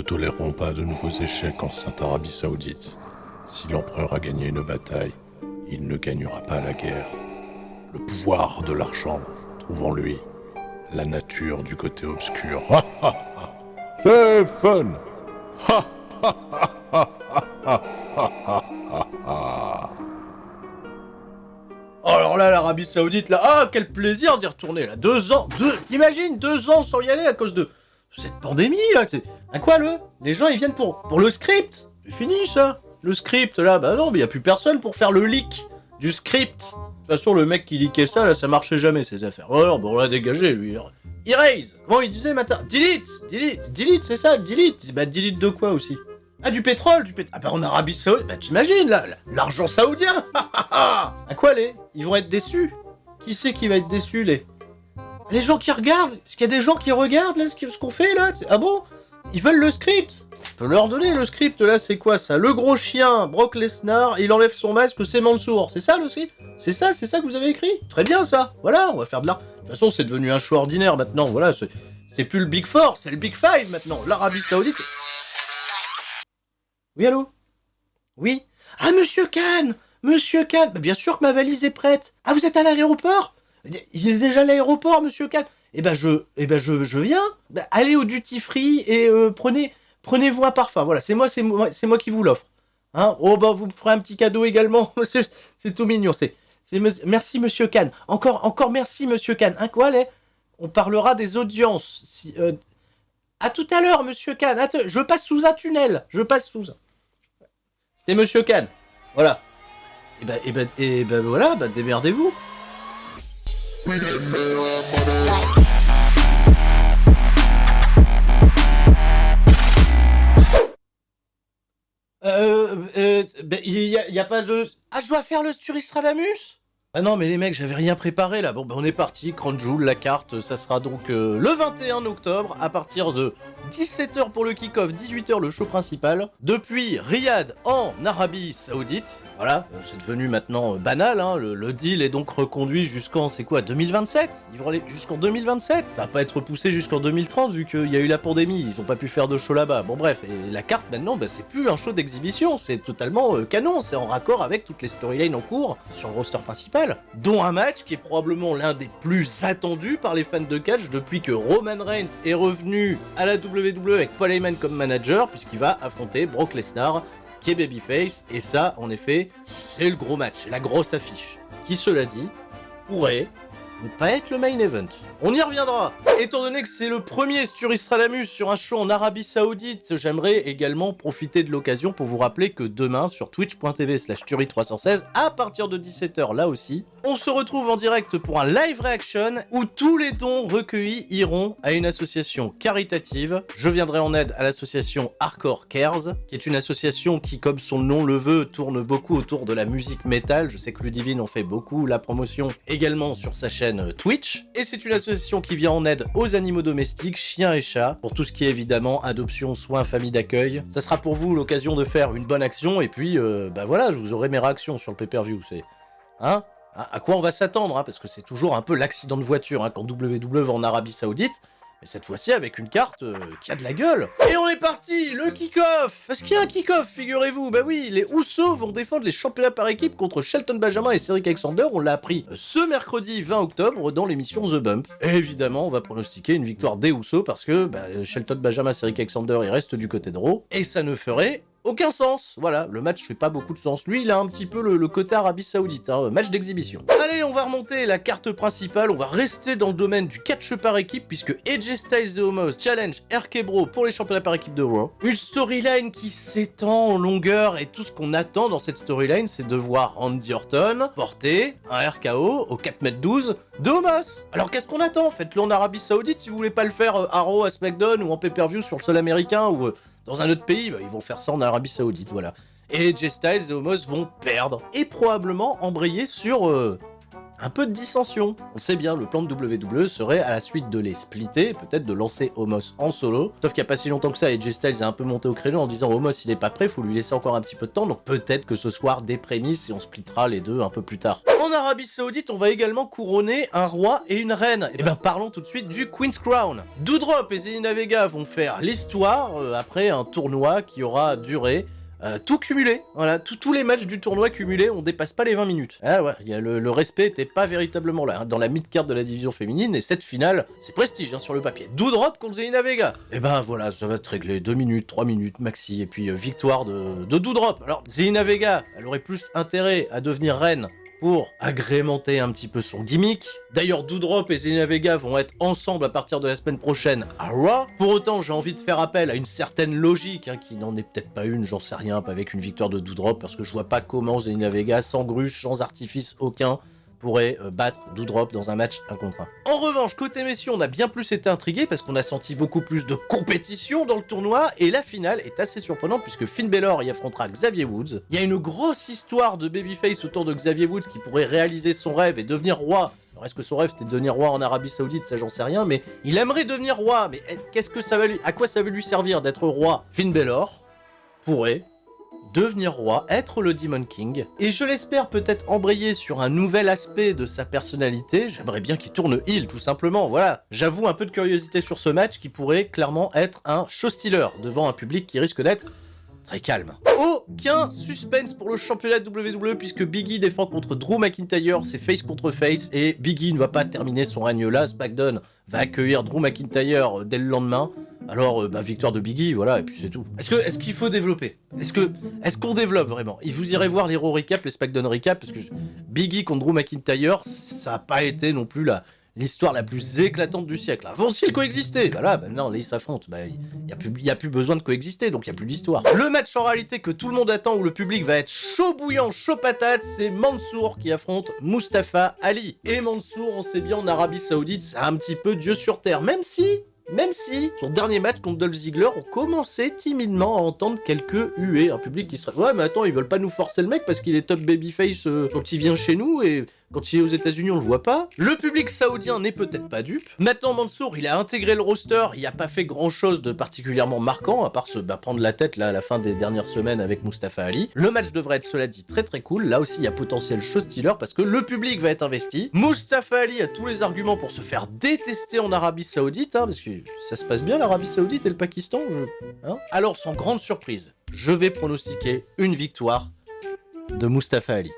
ne tolérerons pas de nouveaux échecs en Sainte Arabie Saoudite. Si l'empereur a gagné une bataille, il ne gagnera pas la guerre. Le pouvoir de l'argent trouve en lui la nature du côté obscur. Ha ha ha. C'est fun. Ha ha ha ha ha ha ha ha. Oh, alors là, l'Arabie Saoudite, là, ah, quel plaisir d'y retourner, là. 2 ans, t'imagines, 2 ans sans y aller à cause de cette pandémie, là. C'est à quoi, les gens, ils viennent pour le script. C'est fini, ça. Le script, là, bah non, mais y a plus personne pour faire le leak du script. De toute façon, le mec qui leakait ça, là, ça marchait jamais, ces affaires. Alors, bon, on l'a dégagé, lui. Erase. Comment il disait, matin? Delete, c'est ça, delete. Bah, delete de quoi, aussi? Ah, du pétrole. Ah bah en Arabie Saoudite, bah t'imagines, là, l'argent saoudien. À quoi, ils vont être déçus? Qui c'est qui va être déçu, les gens qui regardent? Est-ce qu'il y a des gens qui regardent, là, ce qu'on fait, là? Ah bon? Ils veulent le script? Je peux leur donner le script, là, c'est quoi, ça? Le gros chien, Brock Lesnar, il enlève son masque, c'est Mansour. C'est ça, le script? C'est ça que vous avez écrit? Très bien, ça. Voilà, on va faire de l'art. De toute façon, c'est devenu un show ordinaire, maintenant, voilà, c'est plus le Big Four, c'est le Big Five, maintenant. L'Arabie Saoudite... Oui, allô? Oui? Ah, Monsieur Khan! Bah, bien sûr que ma valise est prête! Ah, vous êtes à l'aéroport? Il est déjà à l'aéroport, Monsieur Khan! Je viens! Bah, allez au duty free et prenez-vous un parfum. Voilà, c'est moi qui vous l'offre. Hein? Oh, bah, vous me ferez un petit cadeau également. C'est tout mignon. Merci, Monsieur Khan. Encore merci, Monsieur Khan. Hein, quoi, on parlera des audiences. À tout à l'heure, Monsieur Khan. Je passe sous un tunnel. C'était Monsieur Khan. Voilà. Et ben voilà, bah démerdez-vous. Y a pas de... Ah, je dois faire le Sturistradamus? Ah non, mais les mecs, j'avais rien préparé là. Bon, ben on est parti. Crown Jewel, la carte, ça sera donc le 21 octobre à partir de 17h pour le kick-off, 18h le show principal. Depuis Riyad en Arabie Saoudite. Voilà, c'est devenu maintenant banal. Hein. Le deal est donc reconduit jusqu'en, c'est quoi, 2027? Ils vont aller jusqu'en 2027. Ça va pas être repoussé jusqu'en 2030 vu qu'il y a eu la pandémie. Ils ont pas pu faire de show là-bas. Bon, bref, et la carte maintenant, bah, c'est plus un show d'exhibition. C'est totalement canon. C'est en raccord avec toutes les storylines en cours sur le roster principal. Dont un match qui est probablement l'un des plus attendus par les fans de catch depuis que Roman Reigns est revenu à la WWE avec Paul Heyman comme manager, puisqu'il va affronter Brock Lesnar, qui est babyface, et ça, en effet, c'est le gros match, c'est la grosse affiche, qui, cela dit, pourrait ne pas être le main event. On y reviendra. Étant donné que c'est le premier Sturistradamus sur un show en Arabie Saoudite, j'aimerais également profiter de l'occasion pour vous rappeler que demain, sur twitch.tv/Turi316, à partir de 17h là aussi, on se retrouve en direct pour un live reaction où tous les dons recueillis iront à une association caritative. Je viendrai en aide à l'association Hardcore Cares, qui est une association qui, comme son nom le veut, tourne beaucoup autour de la musique métal. Je sais que Ludivine en fait beaucoup la promotion également sur sa chaîne Twitch. Et c'est une association qui vient en aide aux animaux domestiques, chiens et chats, pour tout ce qui est évidemment adoption, soins, famille d'accueil. Ça sera pour vous l'occasion de faire une bonne action, et puis, bah voilà, je vous aurai mes réactions sur le pay-per-view, c'est... Hein? À quoi on va s'attendre, hein, parce que c'est toujours un peu l'accident de voiture, hein, quand WWE va en Arabie Saoudite, mais cette fois-ci avec une carte qui a de la gueule. Et on est parti, le kick-off. Parce qu'il y a un kick-off, figurez-vous. Bah oui, les Usos vont défendre les championnats par équipe contre Shelton Benjamin et Cedric Alexander. On l'a appris ce mercredi 20 octobre dans l'émission The Bump. Et évidemment, on va pronostiquer une victoire des Usos parce que Shelton Benjamin et Cedric Alexander, ils restent du côté de Raw. Et ça ne ferait aucun sens. Voilà, le match fait pas beaucoup de sens. Lui, il a un petit peu le côté Arabie Saoudite, hein, match d'exhibition. Allez, on va remonter la carte principale, on va rester dans le domaine du catch par équipe, puisque AJ Styles et Omos challenge RK Bro pour les championnats par équipe de Raw. Une storyline qui s'étend en longueur, et tout ce qu'on attend dans cette storyline, c'est de voir Randy Orton porter un RKO au 4m12 de Omos. Alors qu'est-ce qu'on attend? Faites-le en Arabie Saoudite si vous voulez pas le faire à Raw, à SmackDown, ou en pay-per-view sur le sol américain, ou... dans un autre pays, ils vont faire ça en Arabie Saoudite, voilà. Et AJ Styles et Omos vont perdre. Et probablement embrayer sur un peu de dissension. On sait bien, le plan de WWE serait à la suite de les splitter, peut-être de lancer Omos en solo. Sauf qu'il n'y a pas si longtemps que ça, AJ Styles a un peu monté au créneau en disant Omos il est pas prêt, faut lui laisser encore un petit peu de temps, donc peut-être que ce soir des prémices et on splittera les deux un peu plus tard. En Arabie Saoudite, on va également couronner un roi et une reine. Et ben parlons tout de suite du Queen's Crown. Doudrop et Zelina Vega vont faire l'histoire après un tournoi qui aura duré tout cumulé, voilà, tous les matchs du tournoi cumulés, on dépasse pas les 20 minutes. Ah ouais, le respect était pas véritablement là, hein, dans la mid-card de la division féminine, et cette finale, c'est prestige, hein, sur le papier. Doudrop contre Zelina Vega. Et ben voilà, ça va te régler 2 minutes, 3 minutes maxi, et puis victoire de Doudrop. Alors, Zelina Vega, elle aurait plus intérêt à devenir reine pour agrémenter un petit peu son gimmick. D'ailleurs, Doudrop et Zelina Vega vont être ensemble à partir de la semaine prochaine à Raw. Pour autant, j'ai envie de faire appel à une certaine logique, hein, qui n'en est peut-être pas une, j'en sais rien, avec une victoire de Doudrop, parce que je vois pas comment Zelina Vega, sans gruge, sans artifice aucun, pourrait battre Doudrop dans un match 1 contre 1. En revanche, côté messieurs, on a bien plus été intrigué parce qu'on a senti beaucoup plus de compétition dans le tournoi et la finale est assez surprenante puisque Finn Balor y affrontera Xavier Woods. Il y a une grosse histoire de babyface autour de Xavier Woods qui pourrait réaliser son rêve et devenir roi. Alors est-ce que son rêve c'était de devenir roi en Arabie Saoudite, ça j'en sais rien, mais il aimerait devenir roi. Mais qu'est-ce que ça va à quoi ça va lui servir d'être roi? Finn Balor pourrait devenir roi, être le Demon King, et je l'espère peut-être embrayer sur un nouvel aspect de sa personnalité. J'aimerais bien qu'il tourne heel, tout simplement, voilà. J'avoue un peu de curiosité sur ce match qui pourrait clairement être un show-stealer devant un public qui risque d'être très calme. Aucun suspense pour le championnat de WWE puisque Big E défend contre Drew McIntyre, c'est face contre face, et Big E ne va pas terminer son règne là. SmackDown va accueillir Drew McIntyre dès le lendemain. Alors, victoire de Big E, voilà, et puis c'est tout. Est-ce qu'il faut développer? Est-ce qu'on développe vraiment? Et vous irez voir les Raw Recap, les SmackDown Recap, parce que Big E contre Drew McIntyre, ça n'a pas été non plus l'histoire la plus éclatante du siècle. Vont-ils coexister? Voilà, non, là ils s'affrontent. Il n'y a plus besoin de coexister, donc il n'y a plus d'histoire. Le match en réalité que tout le monde attend, où le public va être chaud bouillant, chaud patate, c'est Mansour qui affronte Mustafa Ali. Et Mansour, on sait bien, en Arabie Saoudite, c'est un petit peu Dieu sur terre, même si, son dernier match contre Dolph Ziggler, on commençait timidement à entendre quelques huées. Un public qui serait ouais, mais attends, ils veulent pas nous forcer le mec parce qu'il est top babyface quand il vient chez nous et quand il est aux États-Unis, on le voit pas. Le public saoudien n'est peut-être pas dupe. Maintenant, Mansour, il a intégré le roster, il a pas fait grand-chose de particulièrement marquant, à part se prendre la tête là à la fin des dernières semaines avec Mustafa Ali. Le match devrait être, cela dit, très très cool. Là aussi, il y a potentiel show-stealer parce que le public va être investi. Mustafa Ali a tous les arguments pour se faire détester en Arabie Saoudite, hein, parce que ça se passe bien l'Arabie Saoudite et le Pakistan, Alors, sans grande surprise, je vais pronostiquer une victoire de Mustafa Ali.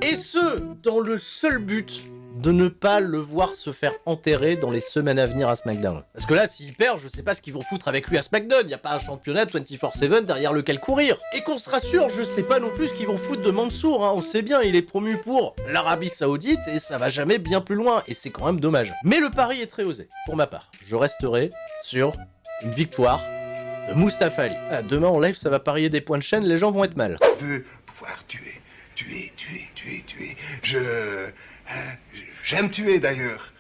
Et ce, dans le seul but de ne pas le voir se faire enterrer dans les semaines à venir à SmackDown. Parce que là, s'il perd, je sais pas ce qu'ils vont foutre avec lui à SmackDown. Y a pas un championnat 24/7 derrière lequel courir. Et qu'on se rassure, je sais pas non plus ce qu'ils vont foutre de Mansour. On sait bien, il est promu pour l'Arabie Saoudite et ça va jamais bien plus loin. Et c'est quand même dommage. Mais le pari est très osé, pour ma part. Je resterai sur une victoire de Mustafa Ali. Demain en live, ça va parier des points de chaîne, les gens vont être mal. Je veux pouvoir tuer. J'aime tuer d'ailleurs.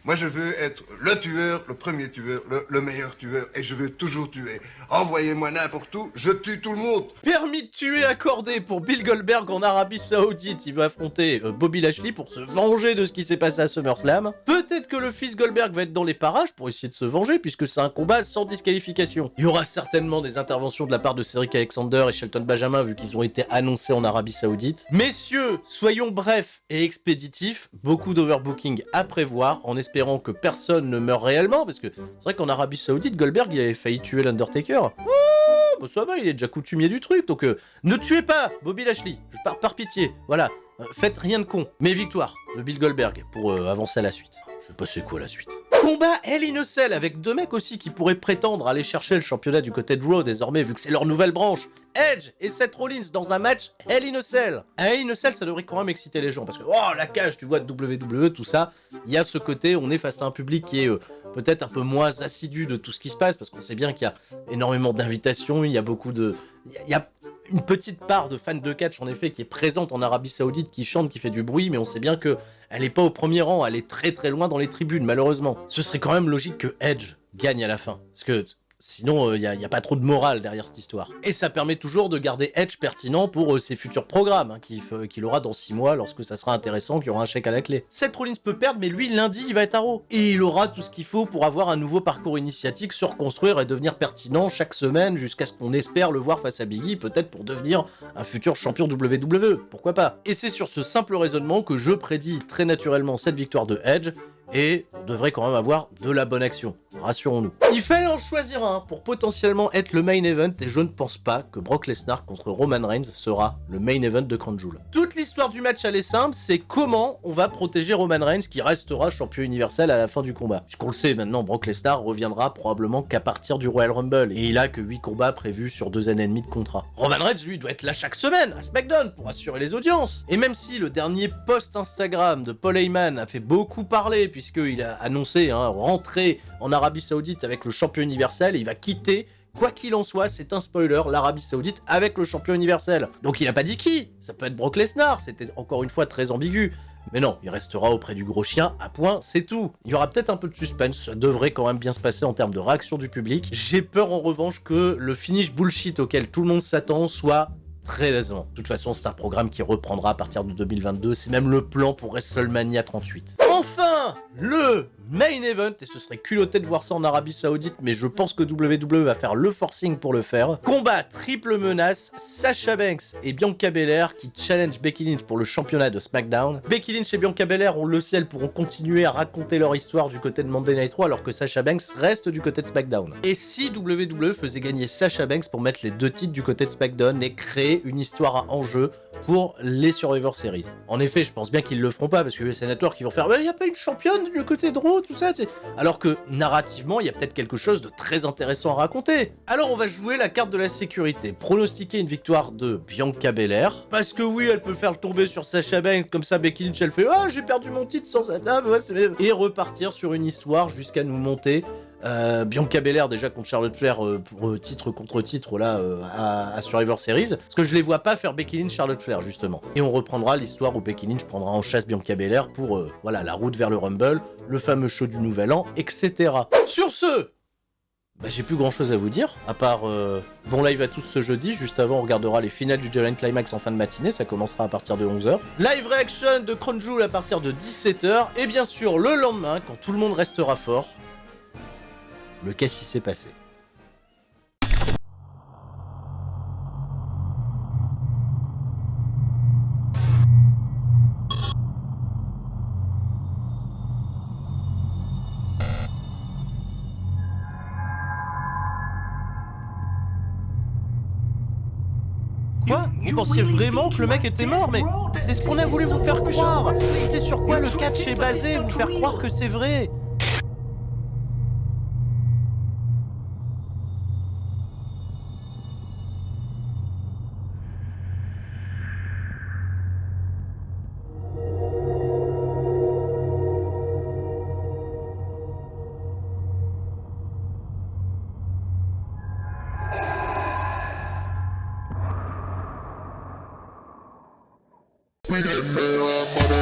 Moi, je veux être le tueur, le premier tueur, le meilleur tueur, et je veux toujours tuer. Envoyez-moi n'importe où, je tue tout le monde. Permis de tuer accordé pour Bill Goldberg en Arabie Saoudite. Il va affronter Bobby Lashley pour se venger de ce qui s'est passé à SummerSlam. Peut-être que le fils Goldberg va être dans les parages pour essayer de se venger, puisque c'est un combat sans disqualification. Il y aura certainement des interventions de la part de Cedric Alexander et Shelton Benjamin, vu qu'ils ont été annoncés en Arabie Saoudite. Messieurs, soyons brefs et expéditifs. Beaucoup d'overbooking à prévoir, en espérant que personne ne meure réellement, parce que c'est vrai qu'en Arabie Saoudite, Goldberg, il avait failli tuer l'Undertaker. Ça va, il est déjà coutumier du truc, donc ne tuez pas Bobby Lashley, par pitié, voilà, faites rien de con. Mais victoire de Bill Goldberg pour avancer à la suite. Je sais pas c'est quoi la suite. Combat Hell in a Cell avec deux mecs aussi qui pourraient prétendre aller chercher le championnat du côté de Raw désormais, vu que c'est leur nouvelle branche. Edge et Seth Rollins dans un match Hell in a Cell. Un Hell in a Cell, ça devrait quand même exciter les gens, parce que, la cage, tu vois, de WWE, tout ça, il y a ce côté, on est face à un public qui est peut-être un peu moins assidu de tout ce qui se passe, parce qu'on sait bien qu'il y a énormément d'invitations, il y a beaucoup de... Il y a une petite part de fans de catch, en effet, qui est présente en Arabie Saoudite, qui chante, qui fait du bruit, mais on sait bien que elle est pas au premier rang, elle est très très loin dans les tribunes, malheureusement. Ce serait quand même logique que Edge gagne à la fin, parce que Sinon, y a pas trop de morale derrière cette histoire. Et ça permet toujours de garder Edge pertinent pour ses futurs programmes, hein, qu'il aura dans 6 mois lorsque ça sera intéressant, qu'il y aura un chèque à la clé. Seth Rollins peut perdre, mais lui, lundi, il va être à Raw. Et il aura tout ce qu'il faut pour avoir un nouveau parcours initiatique, se reconstruire et devenir pertinent chaque semaine jusqu'à ce qu'on espère le voir face à Big E, peut-être pour devenir un futur champion WWE. Pourquoi pas? Et c'est sur ce simple raisonnement que je prédis très naturellement cette victoire de Edge, et on devrait quand même avoir de la bonne action, rassurons-nous. Il fallait en choisir un pour potentiellement être le main event, et je ne pense pas que Brock Lesnar contre Roman Reigns sera le main event de Crown Jewel. Toute l'histoire du match, elle est simple, c'est comment on va protéger Roman Reigns qui restera champion universel à la fin du combat. Puisqu'on le sait maintenant, Brock Lesnar reviendra probablement qu'à partir du Royal Rumble, et il a que 8 combats prévus sur 2 années et demie de contrat. Roman Reigns, lui, doit être là chaque semaine, à SmackDown, pour assurer les audiences. Et même si le dernier post Instagram de Paul Heyman a fait beaucoup parler, puisqu'il a annoncé rentrer en Arabie Saoudite avec le champion universel, et il va quitter, quoi qu'il en soit, c'est un spoiler, l'Arabie Saoudite avec le champion universel. Donc il a pas dit qui, ça peut être Brock Lesnar, c'était encore une fois très ambigu. Mais non, il restera auprès du gros chien, à point, c'est tout. Il y aura peut-être un peu de suspense, ça devrait quand même bien se passer en termes de réaction du public. J'ai peur en revanche que le finish bullshit auquel tout le monde s'attend soit très décevant. De toute façon, c'est un programme qui reprendra à partir de 2022, c'est même le plan pour WrestleMania 38. Enfin, le main event, et ce serait culotté de voir ça en Arabie Saoudite, mais je pense que WWE va faire le forcing pour le faire. Combat triple menace, Sasha Banks et Bianca Belair qui challenge Becky Lynch pour le championnat de SmackDown. Becky Lynch et Bianca Belair, on le sait, elles pourront continuer à raconter leur histoire du côté de Monday Night Raw alors que Sasha Banks reste du côté de SmackDown. Et si WWE faisait gagner Sasha Banks pour mettre les 2 titres du côté de SmackDown et créer une histoire à enjeu pour les Survivor Series. En effet, je pense bien qu'ils le feront pas parce que les sénateurs qui vont faire il y a pas une championne du côté de Raw, tout ça, alors que narrativement, il y a peut-être quelque chose de très intéressant à raconter. Alors on va jouer la carte de la sécurité, pronostiquer une victoire de Bianca Belair, parce que oui, elle peut faire le tomber sur Sasha Banks, comme ça Becky Lynch elle fait j'ai perdu mon titre sans ça, et repartir sur une histoire jusqu'à nous monter Bianca Belair déjà contre Charlotte Flair pour titre contre titre là à Survivor Series, parce que je les vois pas faire Becky Lynch Charlotte Flair justement. Et on reprendra l'histoire où Becky Lynch prendra en chasse Bianca Belair pour la route vers le Rumble, le fameux show du Nouvel An, etc. Sur ce, j'ai plus grand chose à vous dire, à part bon live à tous ce jeudi, juste avant on regardera les finales du Jalen Climax en fin de matinée, ça commencera à partir de 11h. Live reaction de Crown Jewel à partir de 17h, et bien sûr le lendemain, quand tout le monde restera fort, le qu'est-ce qui s'est passé. Quoi? Vous pensiez vraiment que le mec était mort? Mais c'est ce qu'on a voulu vous faire croire. C'est sur quoi le catch est basé, vous faire croire que c'est vrai. We getting there, money.